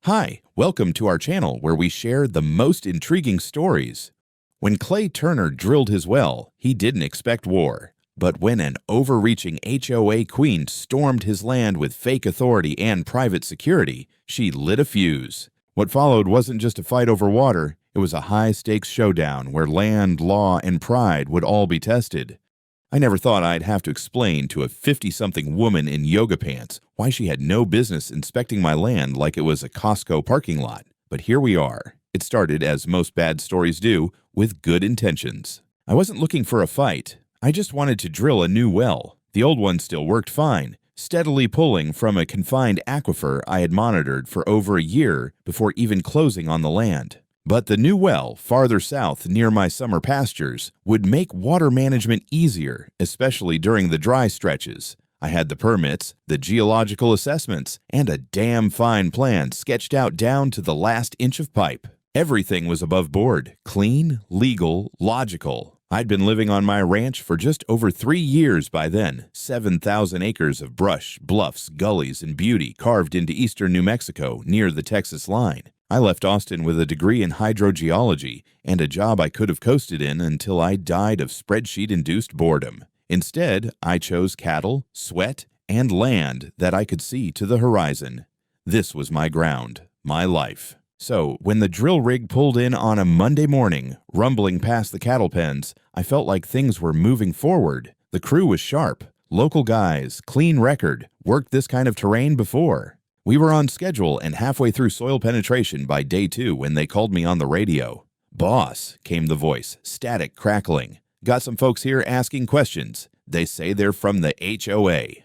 Hi, welcome to our channel where we share the most intriguing stories. When Clay Turner drilled his well, he didn't expect war. But when an overreaching HOA queen stormed his land with fake authority and private security, she lit a fuse. What followed wasn't just a fight over water, it was a high-stakes showdown where land, law, and pride would all be tested. I never thought I'd have to explain to a 50-something woman in yoga pants why she had no business inspecting my land like it was a Costco parking lot. But here we are. It started, as most bad stories do, with good intentions. I wasn't looking for a fight. I just wanted to drill a new well. The old one still worked fine, steadily pulling from a confined aquifer I had monitored for over a year before even closing on the land. But the new well, farther south near my summer pastures, would make water management easier, especially during the dry stretches. I had the permits, the geological assessments, and a damn fine plan sketched out down to the last inch of pipe. Everything was above board, clean, legal, logical. I'd been living on my ranch for just over 3 years by then, 7,000 acres of brush, bluffs, gullies, and beauty carved into eastern New Mexico near the Texas line. I left Austin with a degree in hydrogeology and a job I could have coasted in until I died of spreadsheet-induced boredom. Instead, I chose cattle, sweat, and land that I could see to the horizon. This was my ground, my life. So, when the drill rig pulled in on a Monday morning, rumbling past the cattle pens, I felt like things were moving forward. The crew was sharp. Local guys, clean record, worked this kind of terrain before. We were on schedule and halfway through soil penetration by day 2 when they called me on the radio. "Boss," came the voice, static crackling. "Got some folks here asking questions. They say they're from the HOA."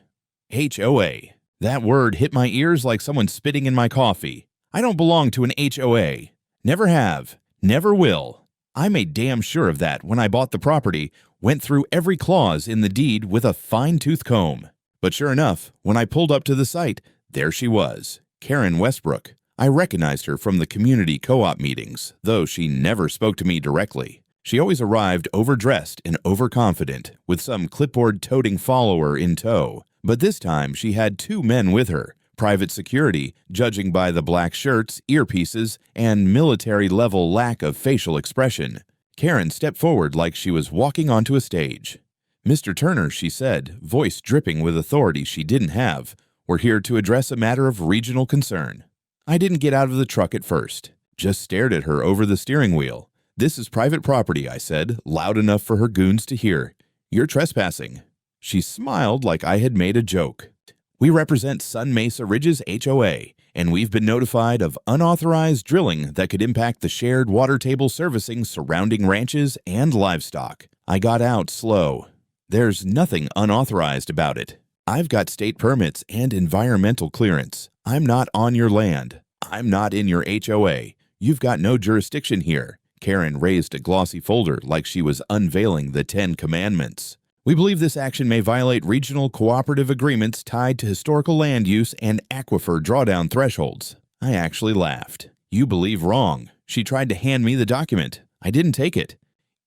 HOA. That word hit my ears like someone spitting in my coffee. I don't belong to an HOA. Never have. Never will. I made damn sure of that when I bought the property, went through every clause in the deed with a fine-tooth comb. But sure enough, when I pulled up to the site, there she was, Karen Westbrook. I recognized her from the community co-op meetings, though she never spoke to me directly. She always arrived overdressed and overconfident, with some clipboard-toting follower in tow. But this time she had 2 men with her, private security, judging by the black shirts, earpieces, and military-level lack of facial expression. Karen stepped forward like she was walking onto a stage. "Mr. Turner," she said, voice dripping with authority she didn't have, "we're here to address a matter of regional concern." I didn't get out of the truck at first, just stared at her over the steering wheel. "This is private property," I said, loud enough for her goons to hear. "You're trespassing." She smiled like I had made a joke. "We represent Sun Mesa Ridges HOA, and we've been notified of unauthorized drilling that could impact the shared water table servicing surrounding ranches and livestock." I got out slow. "There's nothing unauthorized about it. I've got state permits and environmental clearance. I'm not on your land. I'm not in your HOA. You've got no jurisdiction here." Karen raised a glossy folder like she was unveiling the 10 Commandments. "We believe this action may violate regional cooperative agreements tied to historical land use and aquifer drawdown thresholds." I actually laughed. "You believe wrong." She tried to hand me the document. I didn't take it.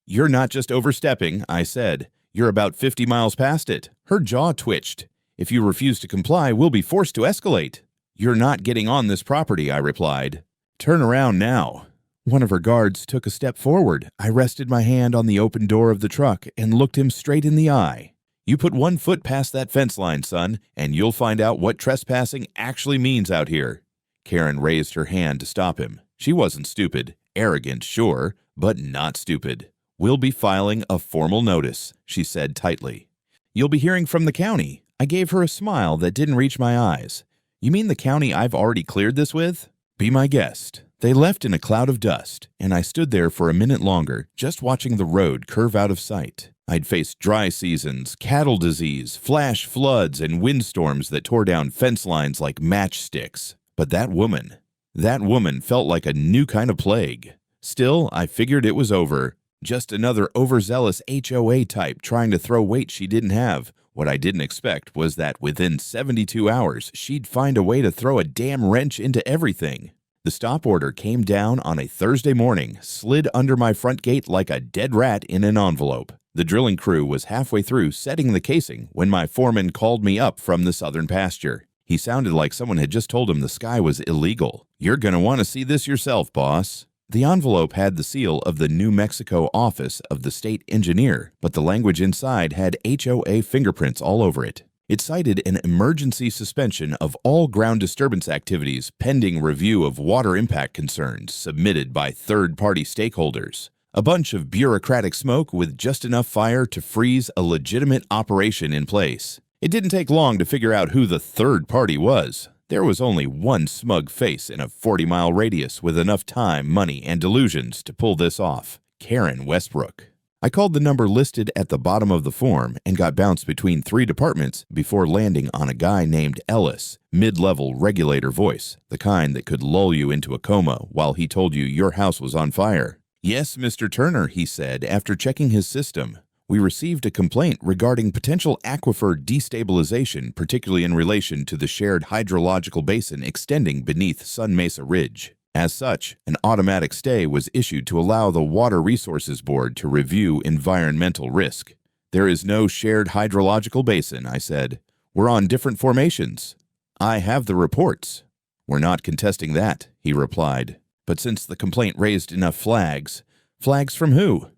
"You're not just overstepping," I said. "You're about 50 miles past it." Her jaw twitched. "If you refuse to comply, we'll be forced to escalate." "You're not getting on this property," I replied. "Turn around now." One of her guards took a step forward. I rested my hand on the open door of the truck and looked him straight in the eye. "You put 1 foot past that fence line, son, and you'll find out what trespassing actually means out here." Karen raised her hand to stop him. She wasn't stupid. Arrogant, sure, but not stupid. "We'll be filing a formal notice," she said tightly. "You'll be hearing from the county." I gave her a smile that didn't reach my eyes. "You mean the county I've already cleared this with?" "Be my guest." They left in a cloud of dust, and I stood there for a minute longer, just watching the road curve out of sight. I'd faced dry seasons, cattle disease, flash floods, and windstorms that tore down fence lines like matchsticks. But that woman felt like a new kind of plague. Still, I figured it was over. Just another overzealous HOA type trying to throw weight she didn't have. What I didn't expect was that within 72 hours, she'd find a way to throw a damn wrench into everything. The stop order came down on a Thursday morning, slid under my front gate like a dead rat in an envelope. The drilling crew was halfway through setting the casing when my foreman called me up from the southern pasture. He sounded like someone had just told him the sky was illegal. "You're going to want to see this yourself, boss." The envelope had the seal of the New Mexico office of the state engineer, but the language inside had HOA fingerprints all over it. It cited an emergency suspension of all ground disturbance activities pending review of water impact concerns submitted by third-party stakeholders. A bunch of bureaucratic smoke with just enough fire to freeze a legitimate operation in place. It didn't take long to figure out who the third party was. There was only one smug face in a 40-mile radius with enough time, money, and delusions to pull this off: Karen Westbrook. I called the number listed at the bottom of the form and got bounced between 3 departments before landing on a guy named Ellis, mid-level regulator voice, the kind that could lull you into a coma while he told you your house was on fire. "Yes, Mr. Turner," he said after checking his system. "We received a complaint regarding potential aquifer destabilization, particularly in relation to the shared hydrological basin extending beneath Sun Mesa Ridge. As such, an automatic stay was issued to allow the Water Resources Board to review environmental risk." "There is no shared hydrological basin," I said. "We're on different formations." "I have the reports." "We're not contesting that," he replied. "But since the complaint raised enough flags..." "Flags from who?"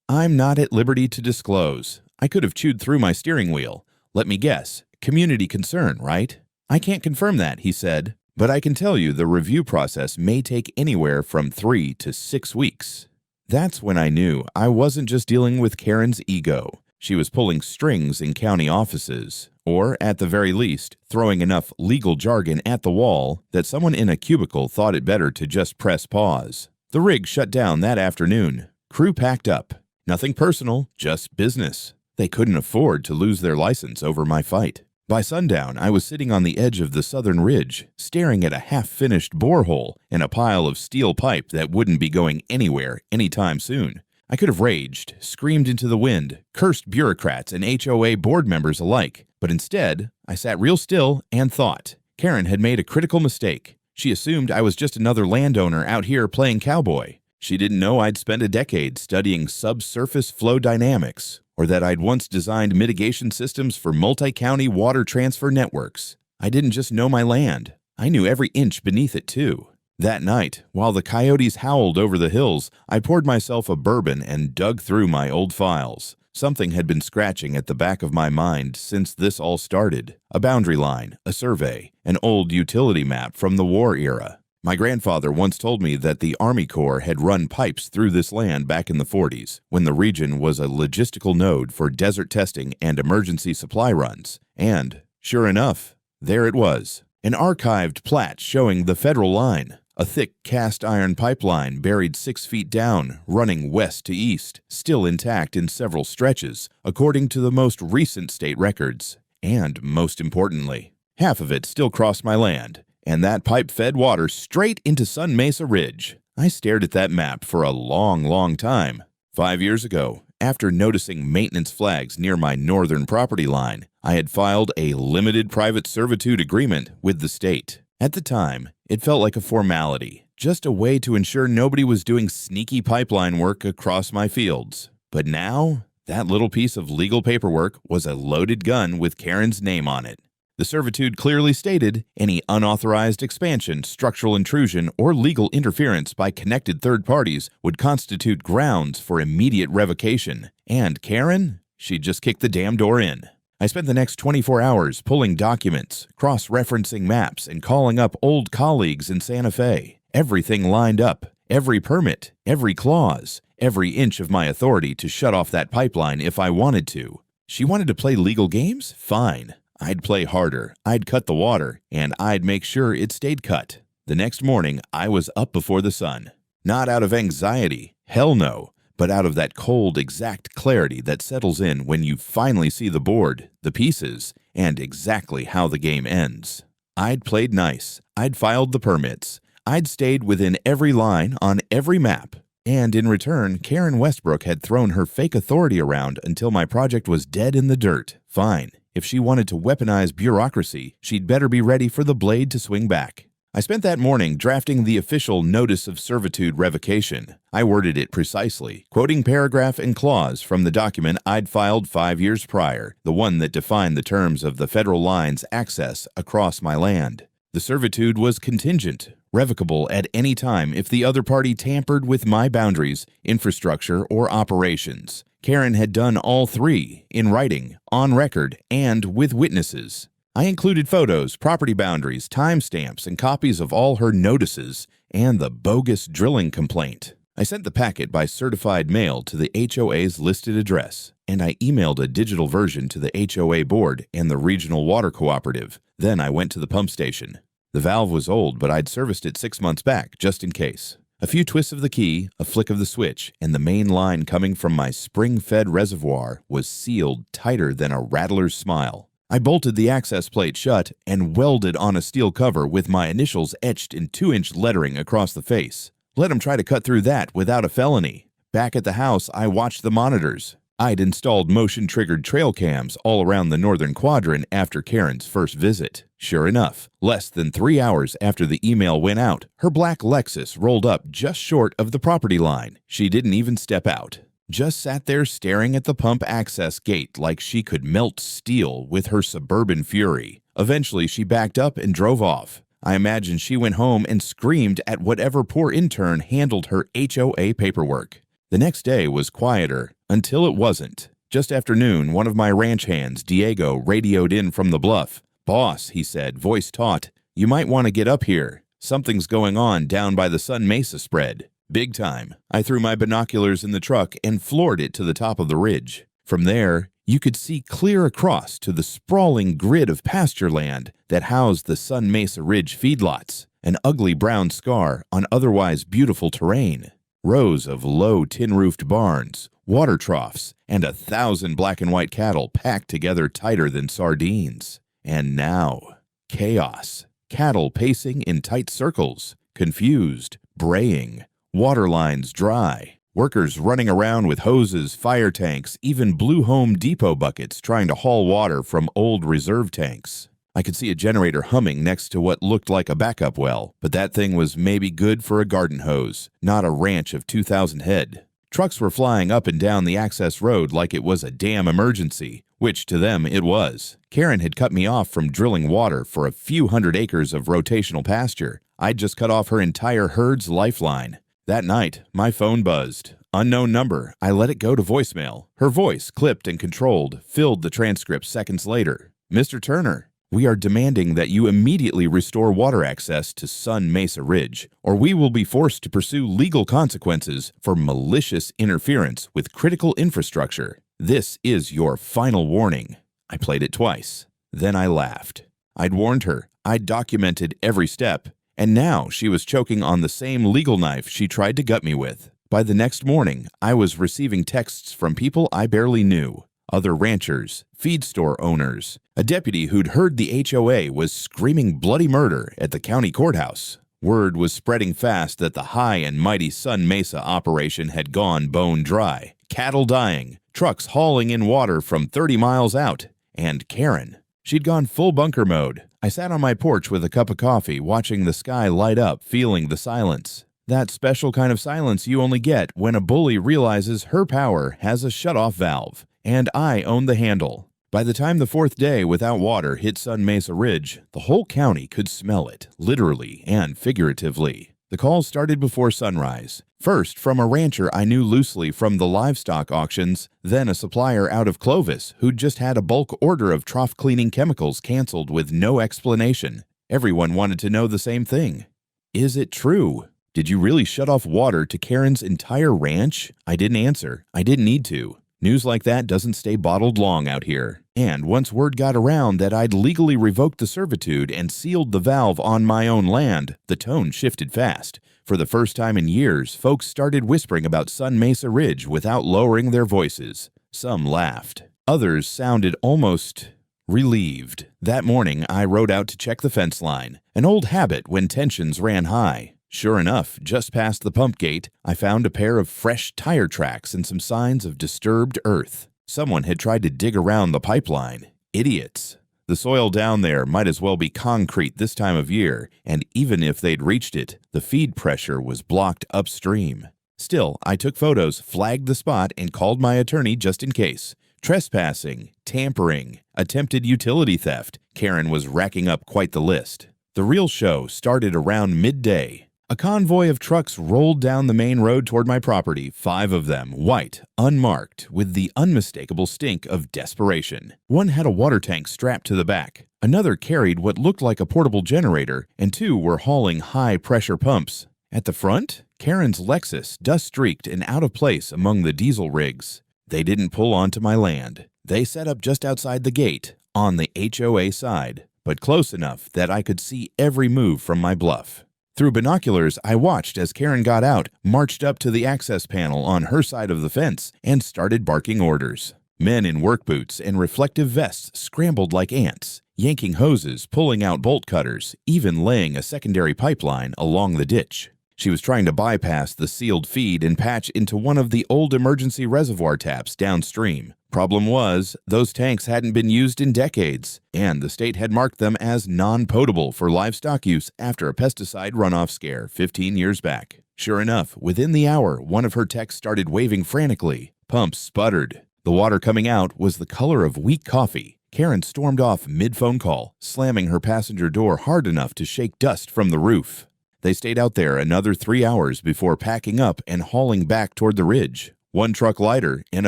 "I'm not at liberty to disclose. I could have chewed through my steering wheel. Let me guess. Community concern, right?" "I can't confirm that," he said. "But I can tell you the review process may take anywhere from 3 to 6 weeks." That's when I knew I wasn't just dealing with Karen's ego. She was pulling strings in county offices, or at the very least, throwing enough legal jargon at the wall that someone in a cubicle thought it better to just press pause. The rig shut down that afternoon. Crew packed up. Nothing personal, just business. They couldn't afford to lose their license over my fight. By sundown, I was sitting on the edge of the southern ridge, staring at a half-finished borehole and a pile of steel pipe that wouldn't be going anywhere anytime soon. I could have raged, screamed into the wind, cursed bureaucrats and HOA board members alike, but instead, I sat real still and thought. Karen had made a critical mistake. She assumed I was just another landowner out here playing cowboy. She didn't know I'd spent a decade studying subsurface flow dynamics, or that I'd once designed mitigation systems for multi-county water transfer networks. I didn't just know my land. I knew every inch beneath it, too. That night, while the coyotes howled over the hills, I poured myself a bourbon and dug through my old files. Something had been scratching at the back of my mind since this all started. A boundary line, a survey, an old utility map from the war era. My grandfather once told me that the Army Corps had run pipes through this land back in the 40s, when the region was a logistical node for desert testing and emergency supply runs. And, sure enough, there it was. An archived plat showing the federal line. A thick cast iron pipeline buried 6 feet down, running west to east, still intact in several stretches, according to the most recent state records. And most importantly, half of it still crossed my land, and that pipe fed water straight into Sun Mesa Ridge. I stared at that map for a long time. 5 years ago, after noticing maintenance flags near my northern property line, I had filed a limited private servitude agreement with the state. At the time, it felt like a formality, just a way to ensure nobody was doing sneaky pipeline work across my fields. But now, that little piece of legal paperwork was a loaded gun with Karen's name on it. The servitude clearly stated any unauthorized expansion, structural intrusion, or legal interference by connected third parties would constitute grounds for immediate revocation. And Karen? She'd just kick the damn door in. I spent the next 24 hours pulling documents, cross-referencing maps, and calling up old colleagues in Santa Fe. Everything lined up, every permit, every clause, every inch of my authority to shut off that pipeline if I wanted to. She wanted to play legal games? Fine. I'd play harder, I'd cut the water, and I'd make sure it stayed cut. The next morning, I was up before the sun. Not out of anxiety, hell no, but out of that cold, exact clarity that settles in when you finally see the board, the pieces, and exactly how the game ends. I'd played nice, I'd filed the permits, I'd stayed within every line on every map, and in return, Karen Westbrook had thrown her fake authority around until my project was dead in the dirt. Fine. If she wanted to weaponize bureaucracy, she'd better be ready for the blade to swing back. I spent that morning drafting the official Notice of Servitude Revocation. I worded it precisely, quoting paragraph and clause from the document I'd filed 5 years prior, the one that defined the terms of the federal line's access across my land. The servitude was contingent, revocable at any time if the other party tampered with my boundaries, infrastructure, or operations. Karen had done all three, in writing, on record, and with witnesses. I included photos, property boundaries, timestamps, and copies of all her notices, and the bogus drilling complaint. I sent the packet by certified mail to the HOA's listed address, and I emailed a digital version to the HOA board and the regional water cooperative. Then I went to the pump station. The valve was old, but I'd serviced it 6 months back, just in case. A few twists of the key, a flick of the switch, and the main line coming from my spring-fed reservoir was sealed tighter than a rattler's smile. I bolted the access plate shut and welded on a steel cover with my initials etched in 2-inch lettering across the face. Let him try to cut through that without a felony. Back at the house, I watched the monitors. I'd installed motion-triggered trail cams all around the northern quadrant after Karen's first visit. Sure enough, less than 3 hours after the email went out, her black Lexus rolled up just short of the property line. She didn't even step out. Just sat there staring at the pump access gate like she could melt steel with her suburban fury. Eventually, she backed up and drove off. I imagine she went home and screamed at whatever poor intern handled her HOA paperwork. The next day was quieter, until it wasn't. Just after noon, one of my ranch hands, Diego, radioed in from the bluff. "Boss," he said, voice taut, "you might want to get up here. Something's going on down by the Sun Mesa spread. Big time." I threw my binoculars in the truck and floored it to the top of the ridge. From there, you could see clear across to the sprawling grid of pasture land that housed the Sun Mesa Ridge feedlots, an ugly brown scar on otherwise beautiful terrain. Rows of low tin-roofed barns, water troughs, and 1,000 black and white cattle packed together tighter than sardines. And now, chaos. Cattle pacing in tight circles, confused, braying, water lines dry, workers running around with hoses, fire tanks, even Blue Home Depot buckets trying to haul water from old reserve tanks. I could see a generator humming next to what looked like a backup well, but that thing was maybe good for a garden hose, not a ranch of 2,000 head. Trucks were flying up and down the access road like it was a damn emergency, which to them it was. Karen had cut me off from drilling water for a few hundred acres of rotational pasture. I'd just cut off her entire herd's lifeline. That night, my phone buzzed. Unknown number. I let it go to voicemail. Her voice, clipped and controlled, filled the transcript seconds later. "Mr. Turner, we are demanding that you immediately restore water access to Sun Mesa Ridge, or we will be forced to pursue legal consequences for malicious interference with critical infrastructure. This is your final warning." I played it twice. Then I laughed. I'd warned her. I'd documented every step. And now she was choking on the same legal knife she tried to gut me with. By the next morning, I was receiving texts from people I barely knew. Other ranchers, feed store owners. A deputy who'd heard the HOA was screaming bloody murder at the county courthouse. Word was spreading fast that the high and mighty Sun Mesa operation had gone bone dry. Cattle dying, trucks hauling in water from 30 miles out. And Karen. She'd gone full bunker mode. I sat on my porch with a cup of coffee, watching the sky light up, feeling the silence. That special kind of silence you only get when a bully realizes her power has a shutoff valve, and I own the handle. By the time the 4th day without water hit Sun Mesa Ridge, the whole county could smell it, literally and figuratively. The calls started before sunrise. First, from a rancher I knew loosely from the livestock auctions, then a supplier out of Clovis who'd just had a bulk order of trough cleaning chemicals canceled with no explanation. Everyone wanted to know the same thing. Is it true? Did you really shut off water to Karen's entire ranch? I didn't answer. I didn't need to. News like that doesn't stay bottled long out here. And once word got around that I'd legally revoked the servitude and sealed the valve on my own land, the tone shifted fast. For the first time in years, folks started whispering about Sun Mesa Ridge without lowering their voices. Some laughed. Others sounded almost relieved. That morning, I rode out to check the fence line, an old habit when tensions ran high. Sure enough, just past the pump gate, I found a pair of fresh tire tracks and some signs of disturbed earth. Someone had tried to dig around the pipeline. Idiots. The soil down there might as well be concrete this time of year, and even if they'd reached it, the feed pressure was blocked upstream. Still, I took photos, flagged the spot, and called my attorney just in case. Trespassing, tampering, attempted utility theft. Karen was racking up quite the list. The real show started around midday. A convoy of trucks rolled down the main road toward my property, 5 of them, white, unmarked, with the unmistakable stink of desperation. One had a water tank strapped to the back. Another carried what looked like a portable generator, and 2 were hauling high-pressure pumps. At the front, Karen's Lexus, dust-streaked and out of place among the diesel rigs. They didn't pull onto my land. They set up just outside the gate, on the HOA side, but close enough that I could see every move from my bluff. Through binoculars, I watched as Karen got out, marched up to the access panel on her side of the fence, and started barking orders. Men in work boots and reflective vests scrambled like ants, yanking hoses, pulling out bolt cutters, even laying a secondary pipeline along the ditch. She was trying to bypass the sealed feed and patch into one of the old emergency reservoir taps downstream. Problem was, those tanks hadn't been used in decades, and the state had marked them as non-potable for livestock use after a pesticide runoff scare 15 years back. Sure enough, within the hour, one of her techs started waving frantically. Pumps sputtered. The water coming out was the color of weak coffee. Karen stormed off mid-phone call, slamming her passenger door hard enough to shake dust from the roof. They stayed out there another 3 hours before packing up and hauling back toward the ridge. 1 truck lighter and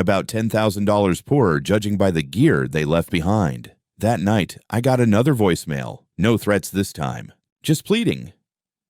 about $10,000 poorer judging by the gear they left behind. That night, I got another voicemail. No threats this time. Just pleading.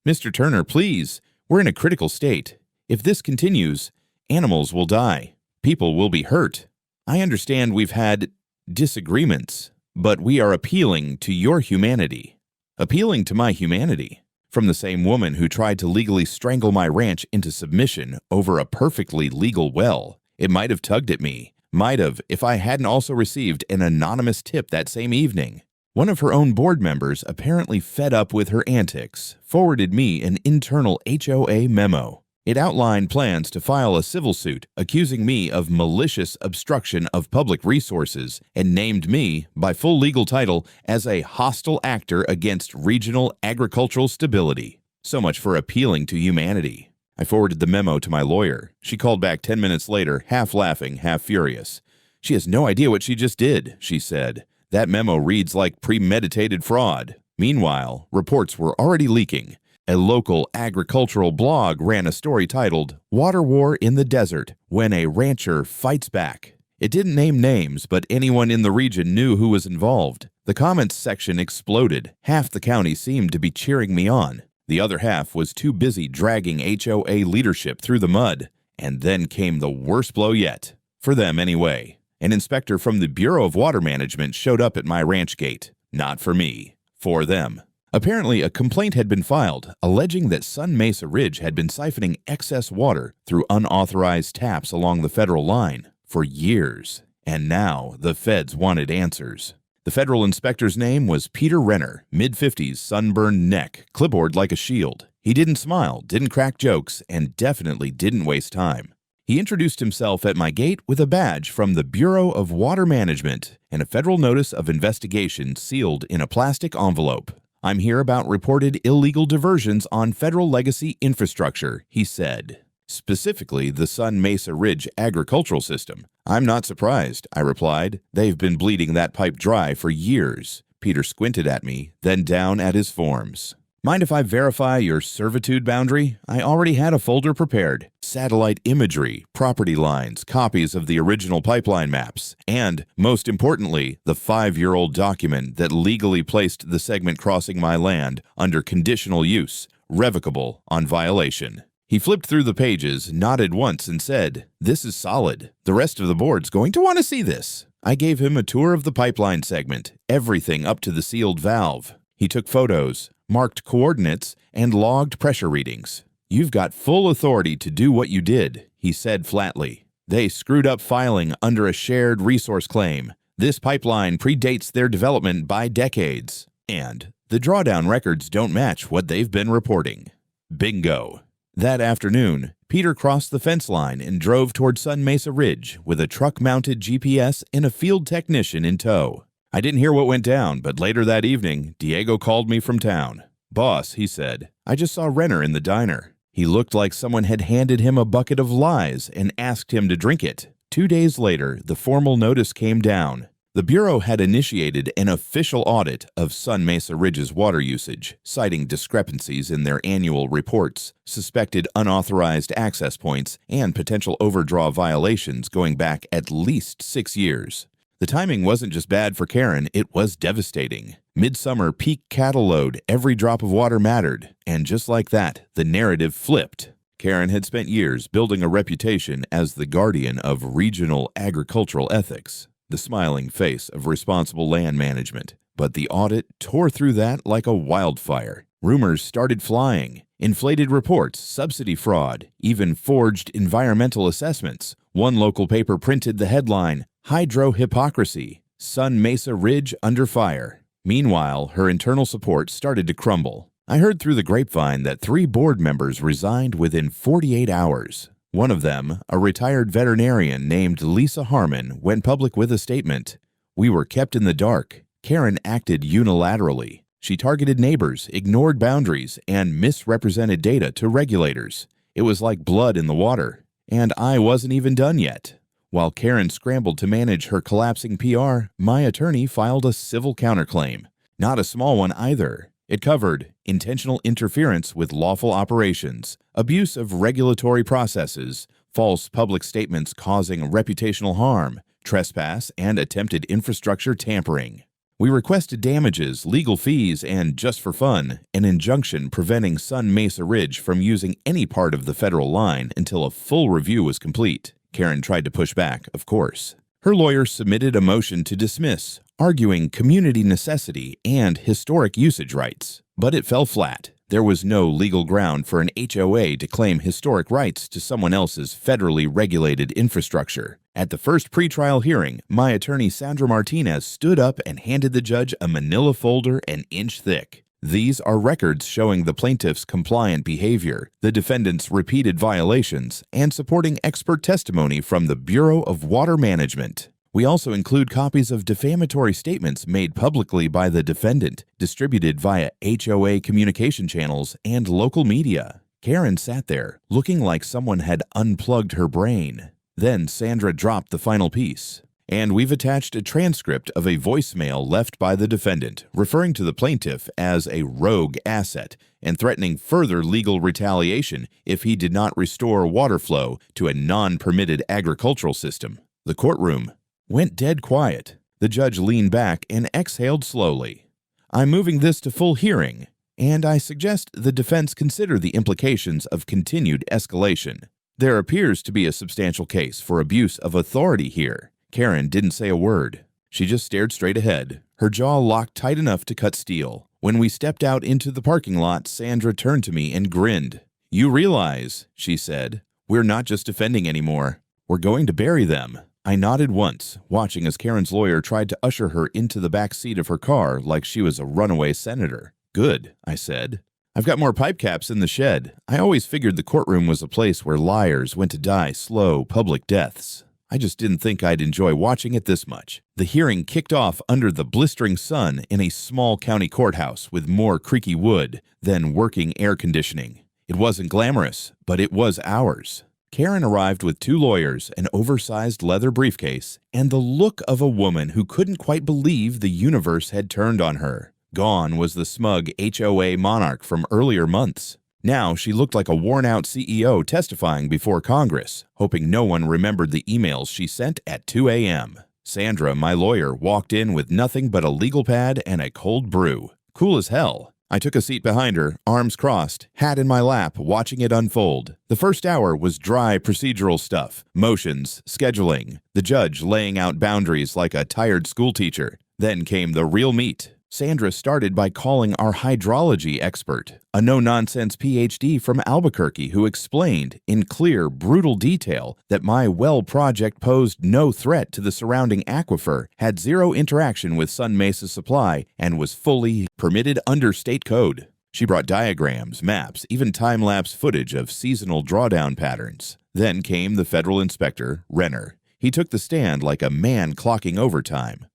"Mr. Turner, please. We're in a critical state. If this continues, animals will die. People will be hurt. I understand we've had disagreements, but we are appealing to your humanity." Appealing to my humanity? From the same woman who tried to legally strangle my ranch into submission over a perfectly legal well. It might have tugged at me. Might have if I hadn't also received an anonymous tip that same evening. One of her own board members, apparently fed up with her antics, forwarded me an internal HOA memo. It outlined plans to file a civil suit accusing me of malicious obstruction of public resources and named me, by full legal title, as a hostile actor against regional agricultural stability. So much for appealing to humanity. I forwarded the memo to my lawyer. She called back 10 minutes later, half laughing, half furious. "She has no idea what she just did," she said. "That memo reads like premeditated fraud." Meanwhile, reports were already leaking. A local agricultural blog ran a story titled, "Water War in the Desert, When a Rancher Fights Back." It didn't name names, but anyone in the region knew who was involved. The comments section exploded. Half the county seemed to be cheering me on. The other half was too busy dragging HOA leadership through the mud. And then came the worst blow yet. For them, anyway. An inspector from the Bureau of Water Management showed up at my ranch gate. Not for me. For them. Apparently, a complaint had been filed, alleging that Sun Mesa Ridge had been siphoning excess water through unauthorized taps along the federal line for years. And now, the feds wanted answers. The federal inspector's name was Peter Renner, mid-50s, sunburned neck, clipboard like a shield. He didn't smile, didn't crack jokes, and definitely didn't waste time. He introduced himself at my gate with a badge from the Bureau of Water Management and a federal notice of investigation sealed in a plastic envelope. "I'm here about reported illegal diversions on federal legacy infrastructure," he said. "Specifically, the Sun Mesa Ridge agricultural system." "I'm not surprised," I replied. "They've been bleeding that pipe dry for years." Peter squinted at me, then down at his forms. "Mind if I verify your servitude boundary? I already had a folder prepared. Satellite imagery, property lines, copies of the original pipeline maps, and, most importantly, the 5-year-old document that legally placed the segment crossing my land under conditional use, revocable on violation." He flipped through the pages, nodded once, and said, "This is solid. The rest of the board's going to want to see this." I gave him a tour of the pipeline segment, everything up to the sealed valve. He took photos, marked coordinates, and logged pressure readings. "You've got full authority to do what you did," he said flatly. "They screwed up filing under a shared resource claim. This pipeline predates their development by decades. And the drawdown records don't match what they've been reporting." Bingo. That afternoon, Peter crossed the fence line and drove toward Sun Mesa Ridge with a truck-mounted GPS and a field technician in tow. I didn't hear what went down, but later that evening, Diego called me from town. "Boss," he said, "I just saw Renner in the diner. He looked like someone had handed him a bucket of lies and asked him to drink it." 2 days later, the formal notice came down. The Bureau had initiated an official audit of Sun Mesa Ridge's water usage, citing discrepancies in their annual reports, suspected unauthorized access points, and potential overdraw violations going back at least 6 years. The timing wasn't just bad for Karen, it was devastating. Midsummer peak cattle load, every drop of water mattered, and just like that, the narrative flipped. Karen had spent years building a reputation as the guardian of regional agricultural ethics, the smiling face of responsible land management. But the audit tore through that like a wildfire. Rumors started flying. Inflated reports, subsidy fraud, even forged environmental assessments. One local paper printed the headline, "Hydro Hypocrisy, Sun Mesa Ridge Under Fire." Meanwhile, her internal support started to crumble. I heard through the grapevine that 3 board members resigned within 48 hours. One of them, a retired veterinarian named Lisa Harmon, went public with a statement. "We were kept in the dark. Karen acted unilaterally. She targeted neighbors, ignored boundaries, and misrepresented data to regulators. It was like blood in the water. And I wasn't even done yet." While Karen scrambled to manage her collapsing PR, my attorney filed a civil counterclaim. Not a small one either. It covered intentional interference with lawful operations, abuse of regulatory processes, false public statements causing reputational harm, trespass, and attempted infrastructure tampering. We requested damages, legal fees, and, just for fun, an injunction preventing Sun Mesa Ridge from using any part of the federal line until a full review was complete. Karen tried to push back, of course. Her lawyer submitted a motion to dismiss, arguing community necessity and historic usage rights. But it fell flat. There was no legal ground for an HOA to claim historic rights to someone else's federally regulated infrastructure. At the first pretrial hearing, my attorney Sandra Martinez stood up and handed the judge a manila folder an inch thick. These are records showing the plaintiff's compliant behavior, the defendant's repeated violations, and supporting expert testimony from the Bureau of Water Management. We also include copies of defamatory statements made publicly by the defendant, distributed via HOA communication channels and local media. Karen sat there, looking like someone had unplugged her brain. Then Sandra dropped the final piece. And we've attached a transcript of a voicemail left by the defendant, referring to the plaintiff as a rogue asset and threatening further legal retaliation if he did not restore water flow to a non-permitted agricultural system. The courtroom went dead quiet. The judge leaned back and exhaled slowly. "I'm moving this to full hearing, and I suggest the defense consider the implications of continued escalation. There appears to be a substantial case for abuse of authority here." Karen didn't say a word. She just stared straight ahead, her jaw locked tight enough to cut steel. When we stepped out into the parking lot, Sandra turned to me and grinned. "You realize," she said, "we're not just defending anymore. We're going to bury them." I nodded once, watching as Karen's lawyer tried to usher her into the back seat of her car like she was a runaway senator. "Good," I said. "I've got more pipe caps in the shed. I always figured the courtroom was a place where liars went to die slow, public deaths. I just didn't think I'd enjoy watching it this much." The hearing kicked off under the blistering sun in a small county courthouse with more creaky wood than working air conditioning. It wasn't glamorous, but it was ours. Karen arrived with 2 lawyers, an oversized leather briefcase, and the look of a woman who couldn't quite believe the universe had turned on her. Gone was the smug HOA monarch from earlier months. Now she looked like a worn-out CEO testifying before Congress, hoping no one remembered the emails she sent at 2 a.m. Sandra, my lawyer, walked in with nothing but a legal pad and a cold brew. Cool as hell. I took a seat behind her, arms crossed, hat in my lap, watching it unfold. The first hour was dry procedural stuff, motions, scheduling, the judge laying out boundaries like a tired schoolteacher. Then came the real meat. Sandra started by calling our hydrology expert, a no-nonsense PhD from Albuquerque who explained, in clear, brutal detail, that my well project posed no threat to the surrounding aquifer, had zero interaction with Sun Mesa supply, and was fully permitted under state code. She brought diagrams, maps, even time-lapse footage of seasonal drawdown patterns. Then came the federal inspector, Renner. He took the stand like a man clocking overtime.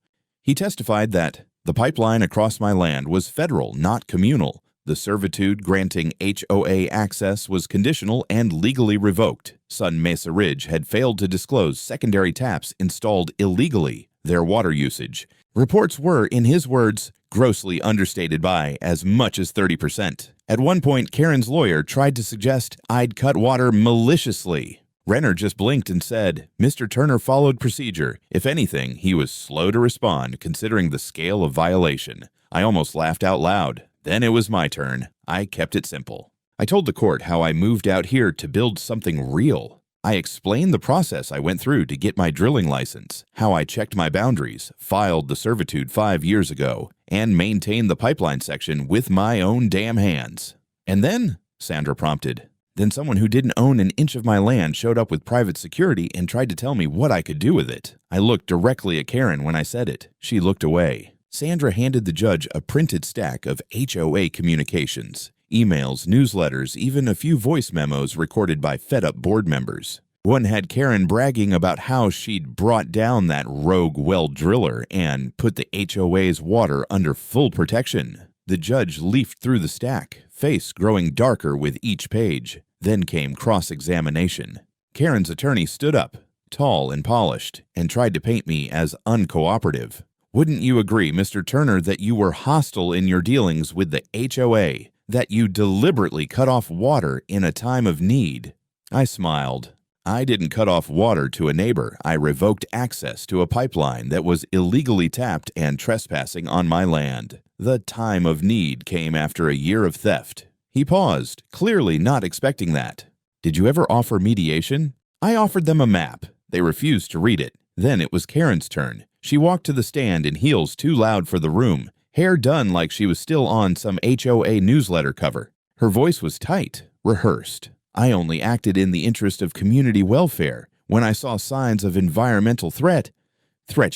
He testified that the pipeline across my land was federal, not communal. The servitude granting HOA access was conditional and legally revoked. Sun Mesa Ridge had failed to disclose secondary taps installed illegally. their water usage. Reports were, in his words, grossly understated by as much as 30%. At one point, Karen's lawyer tried to suggest I'd cut water maliciously. Renner just blinked and said, Mr. Turner followed procedure. If anything, he was slow to respond, considering the scale of violation. I almost laughed out loud. Then it was my turn. I kept it simple. I told the court how I moved out here to build something real. I explained the process I went through to get my drilling license, how I checked my boundaries, filed the servitude 5 years ago, and maintained the pipeline section with my own damn hands. And then, Sandra prompted. Then someone who didn't own an inch of my land showed up with private security and tried to tell me what I could do with it. I looked directly at Karen when I said it. She looked away. Sandra handed the judge a printed stack of HOA communications, emails, newsletters, even a few voice memos recorded by fed-up board members. One had Karen bragging about how she'd brought down that rogue well driller and put the HOA's water under full protection. The judge leafed through the stack, face growing darker with each page. Then came cross-examination. Karen's attorney stood up, tall and polished, and tried to paint me as uncooperative. Wouldn't you agree, Mr. Turner, that you were hostile in your dealings with the HOA, that you deliberately cut off water in a time of need? I smiled. I didn't cut off water to a neighbor. I revoked access to a pipeline that was illegally tapped and trespassing on my land. The time of need came after a year of theft. He paused, clearly not expecting that. Did you ever offer mediation? I offered them a map. They refused to read it. Then it was Karen's turn. She walked to the stand in heels too loud for the room, hair done like she was still on some HOA newsletter cover. Her voice was tight, rehearsed. I only acted in the interest of community welfare. When I saw signs of environmental threat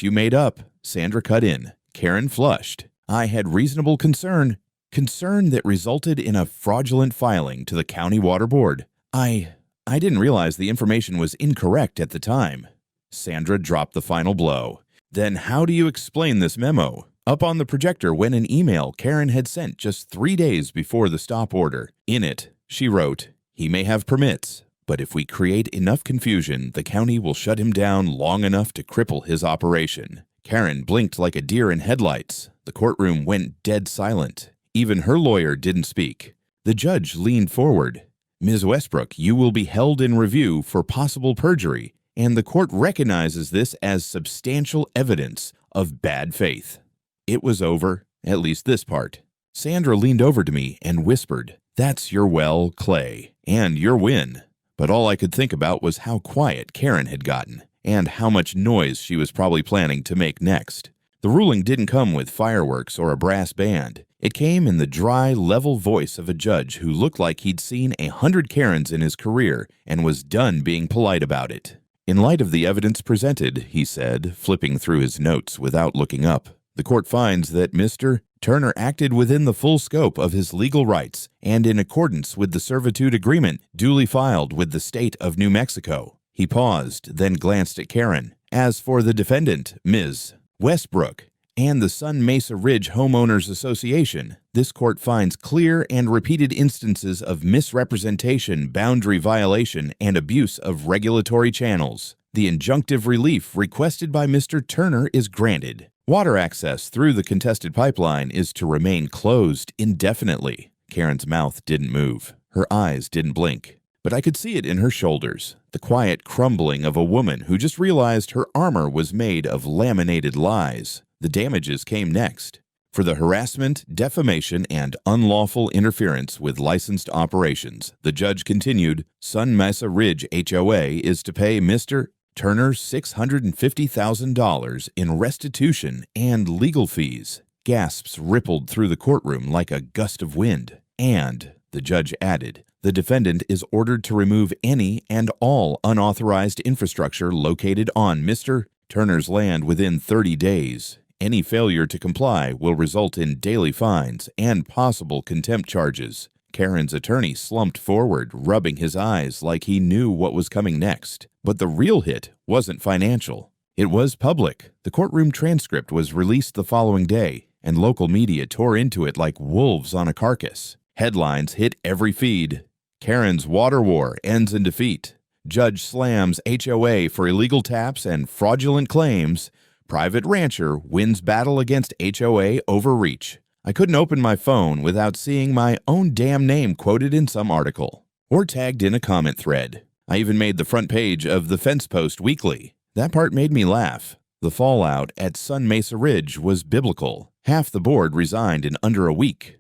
you made up, Sandra cut in. Karen flushed. I had reasonable concern that resulted in a fraudulent filing to the County Water Board. I didn't realize the information was incorrect at the time. Sandra dropped the final blow. Then how do you explain this memo? Up on the projector went an email Karen had sent just 3 days before the stop order. In it, she wrote, "He may have permits, but if we create enough confusion, the county will shut him down long enough to cripple his operation." Karen blinked like a deer in headlights. The courtroom went dead silent. Even her lawyer didn't speak. The judge leaned forward. Ms. Westbrook, you will be held in review for possible perjury, and the court recognizes this as substantial evidence of bad faith. It was over, at least this part. Sandra leaned over to me and whispered, "That's your well, Clay, and your win." But all I could think about was how quiet Karen had gotten, and how much noise she was probably planning to make next. The ruling didn't come with fireworks or a brass band. It came in the dry, level voice of a judge who looked like he'd seen 100 Karens in his career and was done being polite about it. In light of the evidence presented, he said, flipping through his notes without looking up, the court finds that Mr. Turner acted within the full scope of his legal rights and in accordance with the servitude agreement duly filed with the state of New Mexico. He paused, then glanced at Karen. As for the defendant, Ms. Westbrook, and the Sun Mesa Ridge Homeowners Association, this court finds clear and repeated instances of misrepresentation, boundary violation, and abuse of regulatory channels. The injunctive relief requested by Mr. Turner is granted. Water access through the contested pipeline is to remain closed indefinitely. Karen's mouth didn't move. Her eyes didn't blink. But I could see it in her shoulders, the quiet crumbling of a woman who just realized her armor was made of laminated lies. The damages came next. For the harassment, defamation, and unlawful interference with licensed operations, the judge continued, Sun Mesa Ridge HOA is to pay Mr. Turner $650,000 in restitution and legal fees. Gasps rippled through the courtroom like a gust of wind. And, the judge added, the defendant is ordered to remove any and all unauthorized infrastructure located on Mr. Turner's land within 30 days. Any failure to comply will result in daily fines and possible contempt charges. Karen's attorney slumped forward, rubbing his eyes like he knew what was coming next. But the real hit wasn't financial. It was public. The courtroom transcript was released the following day, and local media tore into it like wolves on a carcass. Headlines hit every feed. Karen's water war ends in defeat. Judge slams HOA for illegal taps and fraudulent claims. Private rancher wins battle against HOA overreach. I couldn't open my phone without seeing my own damn name quoted in some article or tagged in a comment thread. I even made the front page of the Fence Post Weekly. That part made me laugh. The fallout at Sun Mesa Ridge was biblical. Half the board resigned in under a week.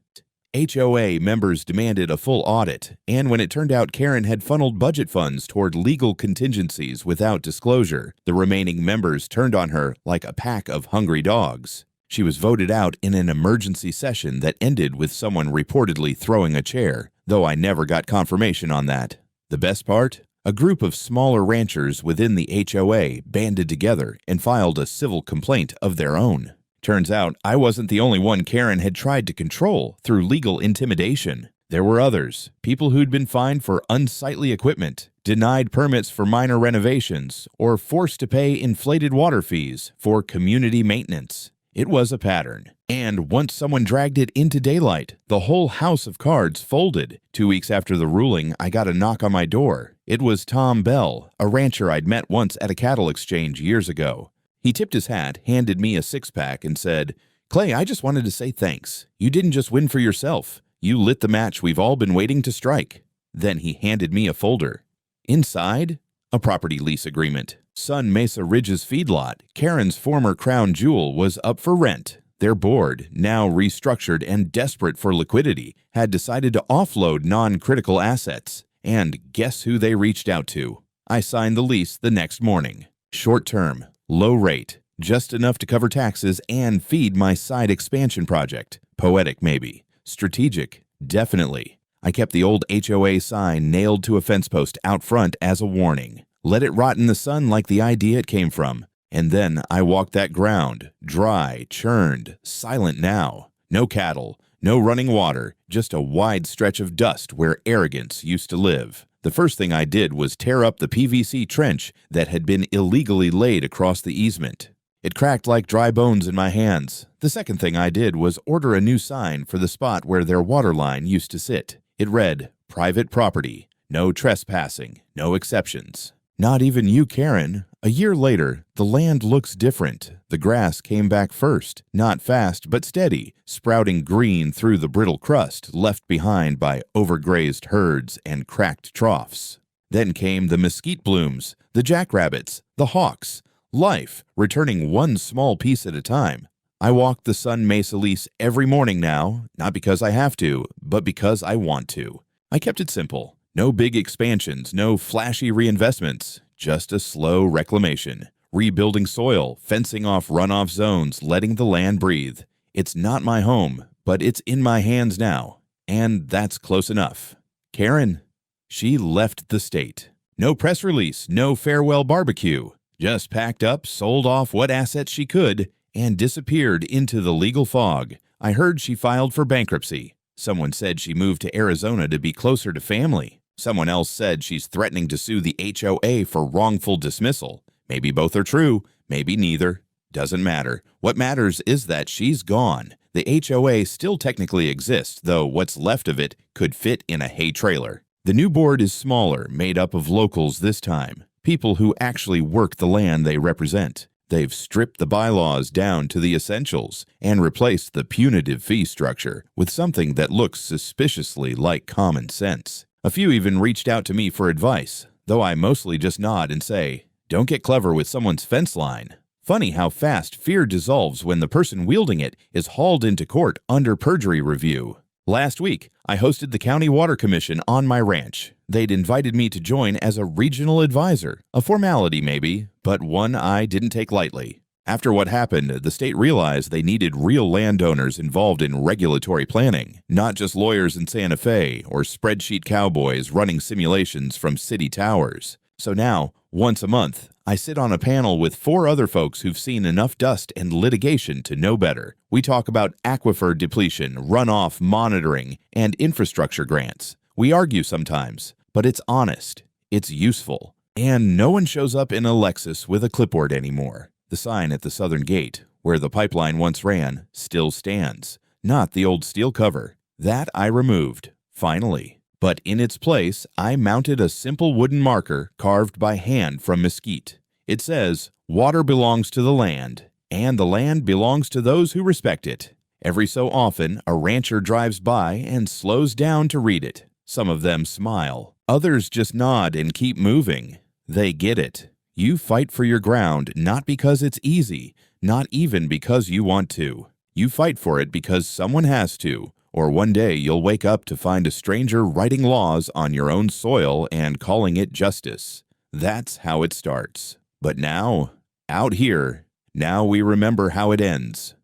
HOA members demanded a full audit, and when it turned out Karen had funneled budget funds toward legal contingencies without disclosure, the remaining members turned on her like a pack of hungry dogs. She was voted out in an emergency session that ended with someone reportedly throwing a chair, though I never got confirmation on that. The best part? A group of smaller ranchers within the HOA banded together and filed a civil complaint of their own. Turns out I wasn't the only one Karen had tried to control through legal intimidation. There were others, people who'd been fined for unsightly equipment, denied permits for minor renovations, or forced to pay inflated water fees for community maintenance. It was a pattern. And once someone dragged it into daylight, the whole house of cards folded. 2 weeks after the ruling, I got a knock on my door. It was Tom Bell, a rancher I'd met once at a cattle exchange years ago. He tipped his hat, handed me a six-pack, and said, "Clay, I just wanted to say thanks. You didn't just win for yourself. You lit the match we've all been waiting to strike." Then he handed me a folder. Inside, a property lease agreement. Sun Mesa Ridge's feedlot, Karen's former crown jewel, was up for rent. Their board, now restructured and desperate for liquidity, had decided to offload non-critical assets. And guess who they reached out to? I signed the lease the next morning. Short-term, low rate, just enough to cover taxes and feed my side expansion project. Poetic, maybe. Strategic, definitely. I kept the old HOA sign nailed to a fence post out front as a warning. Let it rot in the sun like the idea it came from. And then I walked that ground, dry, churned, silent now. No cattle, no running water, just a wide stretch of dust where arrogance used to live. The first thing I did was tear up the PVC trench that had been illegally laid across the easement. It cracked like dry bones in my hands. The second thing I did was order a new sign for the spot where their water line used to sit. It read, "Private property, no trespassing, no exceptions." Not even you, Karen. A year later, the land looks different. The grass came back first, not fast but steady, sprouting green through the brittle crust left behind by overgrazed herds and cracked troughs. Then came the mesquite blooms, the jackrabbits, the hawks, life returning one small piece at a time. I walk the Sun Mesa lease every morning now, not because I have to, but because I want to. I kept it simple. No big expansions, no flashy reinvestments, just a slow reclamation, rebuilding soil, fencing off runoff zones, letting the land breathe. It's not my home, but it's in my hands now, and that's close enough. Karen, she left the state. No press release, no farewell barbecue, just packed up, sold off what assets she could, and disappeared into the legal fog. I heard she filed for bankruptcy. Someone said she moved to Arizona to be closer to family. Someone else said she's threatening to sue the HOA for wrongful dismissal. Maybe both are true, maybe neither. Doesn't matter. What matters is that she's gone. The HOA still technically exists, though what's left of it could fit in a hay trailer. The new board is smaller, made up of locals this time, people who actually work the land they represent. They've stripped the bylaws down to the essentials and replaced the punitive fee structure with something that looks suspiciously like common sense. A few even reached out to me for advice, though I mostly just nod and say, "Don't get clever with someone's fence line." Funny how fast fear dissolves when the person wielding it is hauled into court under perjury review. Last week, I hosted the County Water Commission on my ranch. They'd invited me to join as a regional advisor, a formality maybe, but one I didn't take lightly. After what happened, the state realized they needed real landowners involved in regulatory planning, not just lawyers in Santa Fe or spreadsheet cowboys running simulations from city towers. So now, once a month, I sit on a panel with 4 other folks who've seen enough dust and litigation to know better. We talk about aquifer depletion, runoff monitoring, and infrastructure grants. We argue sometimes, but it's honest, it's useful, and no one shows up in a Lexus with a clipboard anymore. The sign at the southern gate, where the pipeline once ran, still stands, not the old steel cover. That I removed, finally. But in its place, I mounted a simple wooden marker carved by hand from mesquite. It says, "Water belongs to the land, and the land belongs to those who respect it. Every so often, a rancher drives by and slows down to read it. Some of them smile. Others just nod and keep moving. They get it. You fight for your ground not because it's easy, not even because you want to. You fight for it because someone has to, or one day you'll wake up to find a stranger writing laws on your own soil and calling it justice. That's how it starts. But now, out here, now we remember how it ends.